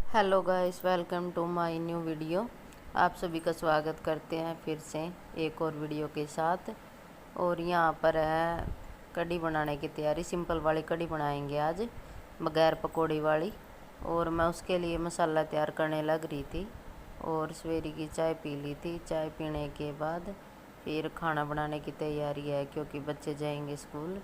Hello guys, welcome to my new video. आप सभी का स्वागत करते हैं फिर से एक और वीडियो के साथ। और यहाँ पर है कढ़ी बनाने की तैयारी। सिंपल वाली कढ़ी बनाएंगे आज, बगैर पकौड़ी वाली। और मैं उसके लिए मसाला तैयार करने लग रही थी और सवेरे की चाय पी ली थी। चाय पीने के बाद फिर खाना बनाने की तैयारी है, क्योंकि बच्चे जाएंगे स्कूल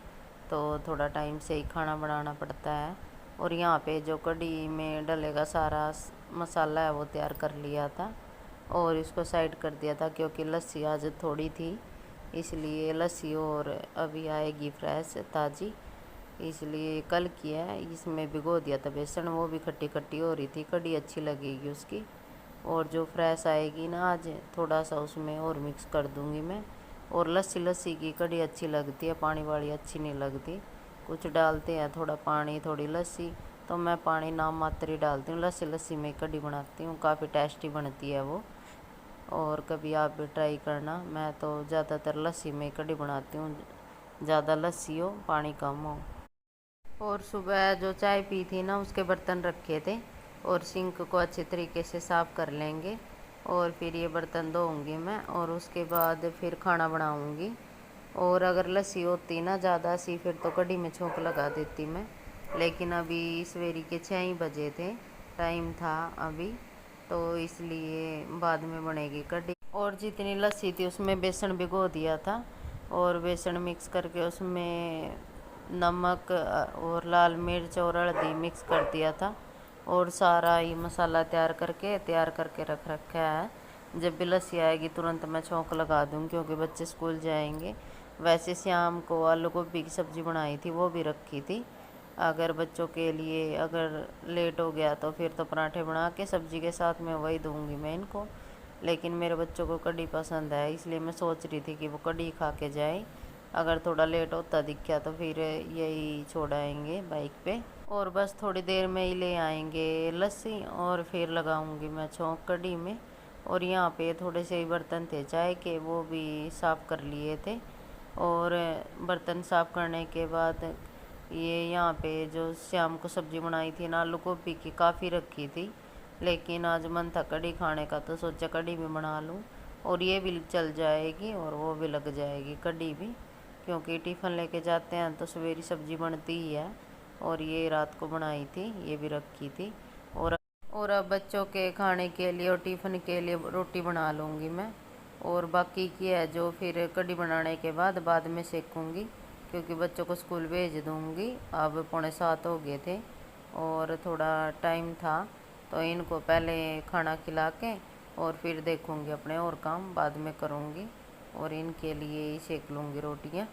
तो थोड़ा टाइम से ही खाना बनाना पड़ता है। और यहाँ पे जो कढ़ी में डलेगा सारा मसाला है वो तैयार कर लिया था और इसको साइड कर दिया था, क्योंकि लस्सी आज थोड़ी थी इसलिए लस्सी और अभी आएगी फ्रेश ताज़ी, इसलिए कल किया है। इसमें भिगो दिया था बेसन, वो भी खट्टी खट्टी हो रही थी, कढ़ी अच्छी लगेगी उसकी। और जो फ्रेश आएगी ना आज, थोड़ा सा उसमें और मिक्स कर दूंगी मैं। और लस्सी लस्सी की कढ़ी अच्छी लगती है, पानी वाली अच्छी नहीं लगती। कुछ डालते हैं थोड़ा पानी थोड़ी लस्सी, तो मैं पानी नाम मात्र ही डालती हूँ। लस्सी लस्सी में कढ़ी बनाती हूँ, काफ़ी टेस्टी बनती है वो। और कभी आप भी ट्राई करना। मैं तो ज़्यादातर लस्सी में कढ़ी बनाती हूँ, ज़्यादा लस्सी हो पानी कम हो। और सुबह जो चाय पी थी ना, उसके बर्तन रखे थे और सिंक को अच्छे तरीके से साफ़ कर लेंगे। और फिर ये बर्तन धोऊंगी मैं और उसके बाद फिर खाना बनाऊंगी। और अगर लस्सी होती ना ज़्यादा सी, फिर तो कढ़ी में छोंक लगा देती मैं। लेकिन अभी सवेरे के 6 ही बजे थे, टाइम था अभी, तो इसलिए बाद में बनेगी कढ़ी। और जितनी लस्सी थी उसमें बेसन भिगो दिया था और बेसन मिक्स करके उसमें नमक और लाल मिर्च और हल्दी मिक्स कर दिया था। और सारा ही मसाला तैयार करके रख रखा है। जब भी लस्सी आएगी तुरंत मैं छौंक लगा दूँ, क्योंकि बच्चे स्कूल जाएंगे। वैसे शाम को आलू गोभी की सब्ज़ी बनाई थी, वो भी रखी थी। अगर बच्चों के लिए अगर लेट हो गया तो फिर तो पराठे बना के सब्ज़ी के साथ में वही दूँगी मैं इनको। लेकिन मेरे बच्चों को कढ़ी पसंद है, इसलिए मैं सोच रही थी कि वो कढ़ी खा के जाए। अगर थोड़ा लेट होता दिखा तो फिर यही छोड़ आएंगे बाइक पे। और बस थोड़ी देर में ही ले आएंगे लस्सी और फिर लगाऊंगी मैं छौंक कढ़ी में। और यहाँ पे थोड़े से ही बर्तन थे चाय के, वो भी साफ़ कर लिए थे। और बर्तन साफ़ करने के बाद ये यहाँ पे जो शाम को सब्ज़ी बनाई थी ना, आलू गोभी की, काफ़ी रखी थी। लेकिन आज मन था कढ़ी खाने का, तो सोचा कढ़ी भी बना लूँ। और ये भी चल जाएगी और वो भी लग जाएगी कढ़ी भी, क्योंकि टिफ़िन लेके जाते हैं तो सवेरी सब्ज़ी बनती ही है। और ये रात को बनाई थी, ये भी रखी थी। और अब बच्चों के खाने के लिए और टिफ़िन के लिए रोटी बना लूँगी मैं। और बाकी की है जो फिर कढ़ी बनाने के बाद में सेकूँगी, क्योंकि बच्चों को स्कूल भेज दूँगी। अब 6:45 हो गए थे और थोड़ा टाइम था, तो इनको पहले खाना खिला के और फिर देखूँगी अपने और काम बाद में करूँगी। और इनके लिए ही सेक लूँगी रोटियाँ।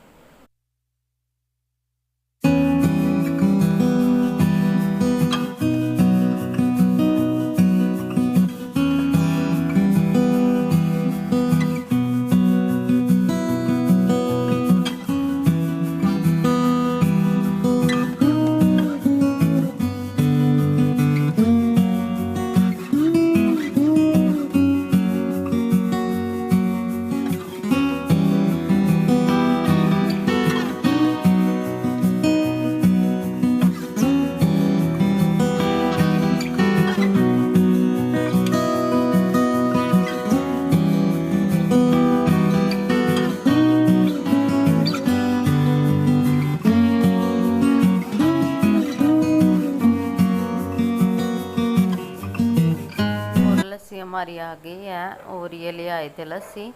लस्सी हमारी आ गई है और ये ले आए थे लस्सी।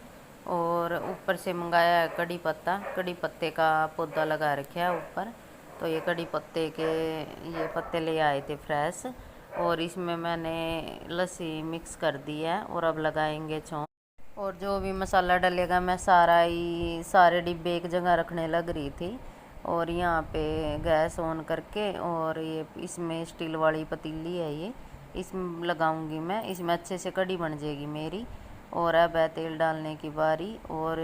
और ऊपर से मंगाया है कड़ी पत्ता, कड़ी पत्ते का पौधा लगा रखा है ऊपर। तो ये कड़ी पत्ते के ये पत्ते ले आए थे फ्रेश। और इसमें मैंने लस्सी मिक्स कर दी है और अब लगाएंगे छौंक। और जो भी मसाला डलेगा मैं सारे डिब्बे एक जगह रखने लग रही थी। और यहाँ पे गैस ऑन करके, और ये इसमें स्टील वाली पतीली है ये, इसमें लगाऊंगी मैं। इसमें अच्छे से कढ़ी बन जाएगी मेरी। और अब है तेल डालने की बारी, और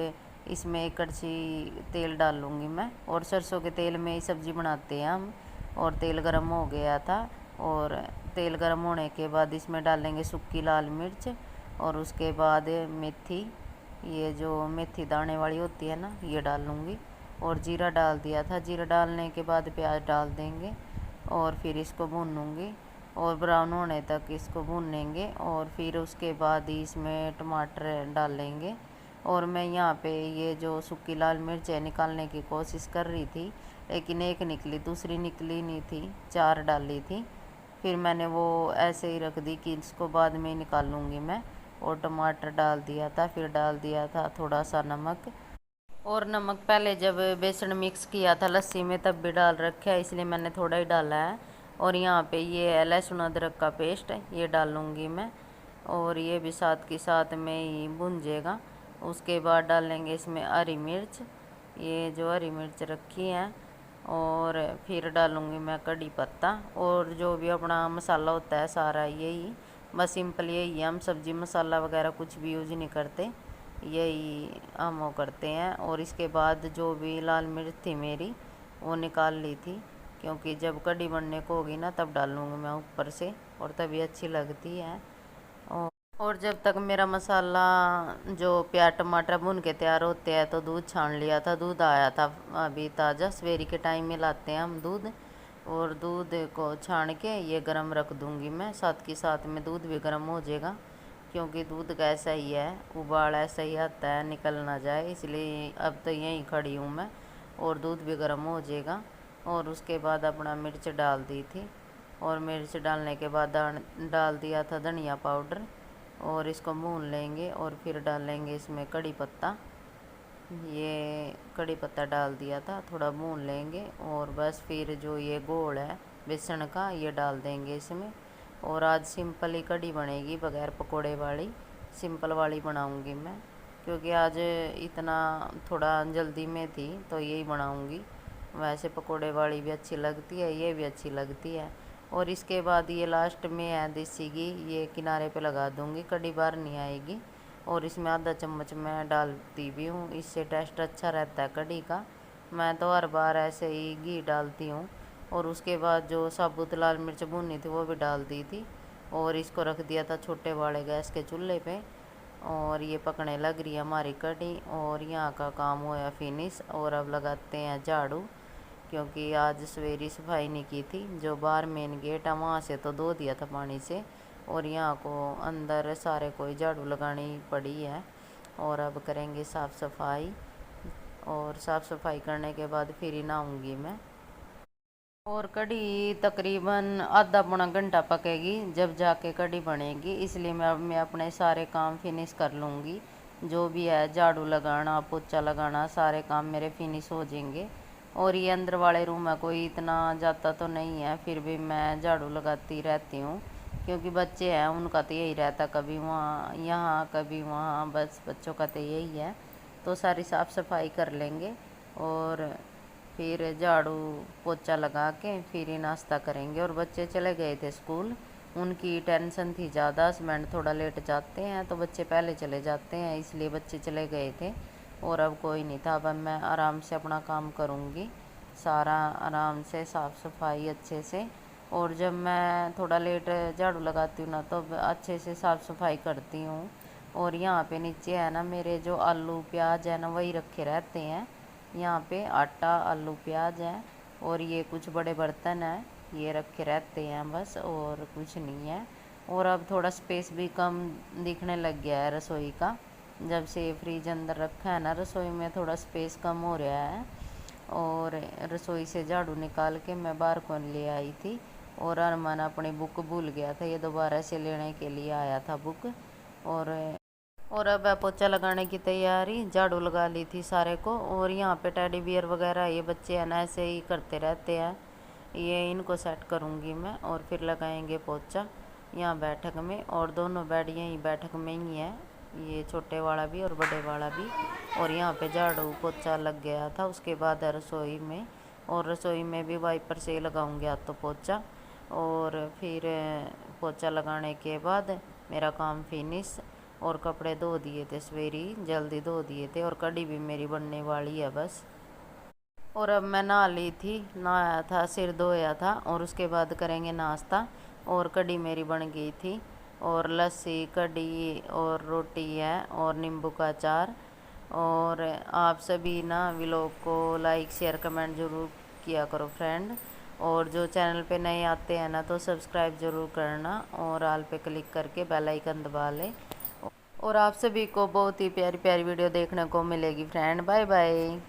इसमें एक कड़छी तेल डाल लूँगी मैं। और सरसों के तेल में ही सब्ज़ी बनाते हैं हम। और तेल गरम हो गया था, और तेल गरम होने के बाद इसमें डालेंगे सूखी लाल मिर्च, और उसके बाद मेथी, ये जो मेथी दाने वाली होती है ना, ये डाल लूँगी। और जीरा डाल दिया था, जीरा डालने के बाद प्याज डाल देंगे और फिर इसको भूनूँगी। और ब्राउन होने तक इसको भून लेंगे। और फिर उसके बाद इसमें टमाटर डालेंगे। और मैं यहाँ पे ये जो सूखी लाल मिर्च है निकालने की कोशिश कर रही थी, लेकिन एक निकली, दूसरी निकली नहीं थी, 4 डाली थी। फिर मैंने वो ऐसे ही रख दी कि इसको बाद में निकालूंगी मैं। और टमाटर डाल दिया था, फिर डाल दिया था थोड़ा सा नमक। और नमक पहले जब बेसन मिक्स किया था लस्सी में तब भी डाल रखा है, इसलिए मैंने थोड़ा ही डाला है। और यहाँ पे ये लहसुन अदरक का पेस्ट है, ये डालूँगी मैं। और ये भी साथ के साथ में ही भुंजेगा। उसके बाद डालेंगे इसमें हरी मिर्च, ये जो हरी मिर्च रखी है। और फिर डालूँगी मैं कड़ी पत्ता। और जो भी अपना मसाला होता है सारा यही, बस सिंपल यही है, हम सब्ज़ी मसाला वगैरह कुछ भी यूज नहीं करते, यही हम वो करते हैं। और इसके बाद जो भी लाल मिर्च थी मेरी वो निकाल ली थी, क्योंकि जब कढ़ी बनने को होगी ना तब डालूँगी मैं ऊपर से, और तभी अच्छी लगती है। और जब तक मेरा मसाला जो प्याज टमाटर भून के तैयार होते हैं तो दूध छान लिया था। दूध आया था अभी ताज़ा, सवेरे के टाइम में लाते हैं हम दूध। और दूध को छान के ये गरम रख दूँगी मैं, साथ के साथ में दूध भी गरम हो जाएगा, क्योंकि दूध का ऐसा ही है, उबाल ऐसा ही आता है, निकल ना जाए, इसलिए अब तो यहीं खड़ी हूँ मैं। और दूध भी गर्म हो जाएगा। और उसके बाद अपना मिर्च डाल दी थी। और मिर्च डालने के बाद डाल दिया था धनिया पाउडर। और इसको भून लेंगे। और फिर डालेंगे इसमें कड़ी पत्ता, ये कड़ी पत्ता डाल दिया था, थोड़ा भून लेंगे। और बस फिर जो ये घोल है बेसन का ये डाल देंगे इसमें। और आज सिंपल ही कढ़ी बनेगी, बगैर पकोड़े वाली, सिंपल वाली बनाऊंगी मैं, क्योंकि आज इतना थोड़ा जल्दी में थी तो यही बनाऊंगी। वैसे पकोड़े वाली भी अच्छी लगती है, ये भी अच्छी लगती है। और इसके बाद ये लास्ट में है देसी घी, ये किनारे पे लगा दूंगी, कढ़ी बाहर नहीं आएगी। और इसमें आधा चम्मच मैं डालती भी हूँ, इससे टेस्ट अच्छा रहता है कढ़ी का। मैं तो हर बार ऐसे ही घी डालती हूँ। और उसके बाद जो साबुत लाल मिर्च भुनी थी वो भी डाल दी थी। और इसको रख दिया था छोटे वाले गैस के चूल्हे पे। और ये पकने लग रही है हमारी कढ़ी। और यहाँ का काम हुआ फिनिश। और अब लगाते हैं झाड़ू, क्योंकि आज सवेरी सफाई नहीं की थी। जो बाहर मेन गेट है वहाँ से तो धो दिया था पानी से, और यहाँ को अंदर सारे कोई झाड़ू लगानी पड़ी है। और अब करेंगे साफ़ सफाई। और साफ़ सफाई करने के बाद फिर ही नहाऊंगी मैं। और कढ़ी तकरीबन आधा पौना घंटा पकेगी जब जाके कढ़ी बनेगी, इसलिए मैं अपने सारे काम फिनिश कर लूँगी। जो भी है झाड़ू लगाना पोछा लगाना सारे काम मेरे फिनिश हो जाएंगे। और ये अंदर वाले रूम में कोई इतना जाता तो नहीं है, फिर भी मैं झाड़ू लगाती रहती हूँ, क्योंकि बच्चे हैं उनका तो यही रहता, कभी वहाँ यहाँ कभी वहाँ, बस बच्चों का तो यही है। तो सारी साफ़ सफाई कर लेंगे। और फिर झाड़ू पोछा लगा के फिर ही नाश्ता करेंगे। और बच्चे चले गए थे स्कूल, उनकी टेंशन थी ज़्यादा, हस्बैंड थोड़ा लेट जाते हैं तो बच्चे पहले चले जाते हैं, इसलिए बच्चे चले गए थे। और अब कोई नहीं था, अब मैं आराम से अपना काम करूँगी, सारा आराम से साफ़ सफाई अच्छे से। और जब मैं थोड़ा लेट झाड़ू लगाती हूँ ना तो अच्छे से साफ़ सफाई करती हूँ। और यहाँ पे नीचे है ना मेरे जो आलू प्याज है ना वही रखे रहते हैं, यहाँ पे आटा आलू प्याज है। और ये कुछ बड़े बर्तन है ये रखे रहते हैं बस, और कुछ नहीं है। और अब थोड़ा स्पेस भी कम दिखने लग गया है रसोई का, जब से फ्रिज अंदर रखा है ना रसोई में थोड़ा स्पेस कम हो रहा है। और रसोई से झाड़ू निकाल के मैं बाहर को ले आई थी। और अरमान अपनी बुक भूल गया था, ये दोबारा से लेने के लिए आया था बुक। और अब पोछा लगाने की तैयारी, झाड़ू लगा ली थी सारे को। और यहाँ पे टेडी बियर वगैरह ये बच्चे हैं ना ऐसे ही करते रहते हैं, ये इनको सेट करूँगी मैं और फिर लगाएंगे पोछा यहाँ बैठक में। और दोनों बेड यहीं बैठक में ही है, ये छोटे वाला भी और बड़े वाला भी। और यहाँ पे झाड़ू पोछा लग गया था, उसके बाद रसोई में, और रसोई में भी वाइपर से ही लगाऊंगी हाथ तो पोछा। और फिर पोछा लगाने के बाद मेरा काम फिनिश। और कपड़े धो दिए थे सवेरी, जल्दी धो दिए थे। और कढ़ी भी मेरी बनने वाली है बस। और अब मैं नहा ली थी, नहाया था, सिर धोया था, और उसके बाद करेंगे नाश्ता। और कढ़ी मेरी बन गई थी, और लस्सी कढ़ी और रोटी है, और नींबू का अचार। और आप सभी ना व्लॉग को लाइक शेयर कमेंट ज़रूर किया करो फ्रेंड। और जो चैनल पे नए आते हैं ना तो सब्सक्राइब ज़रूर करना और ऑल पे क्लिक करके बेल आइकन दबा लें। और आप सभी को बहुत ही प्यारी प्यारी वीडियो देखने को मिलेगी फ्रेंड। Bye bye.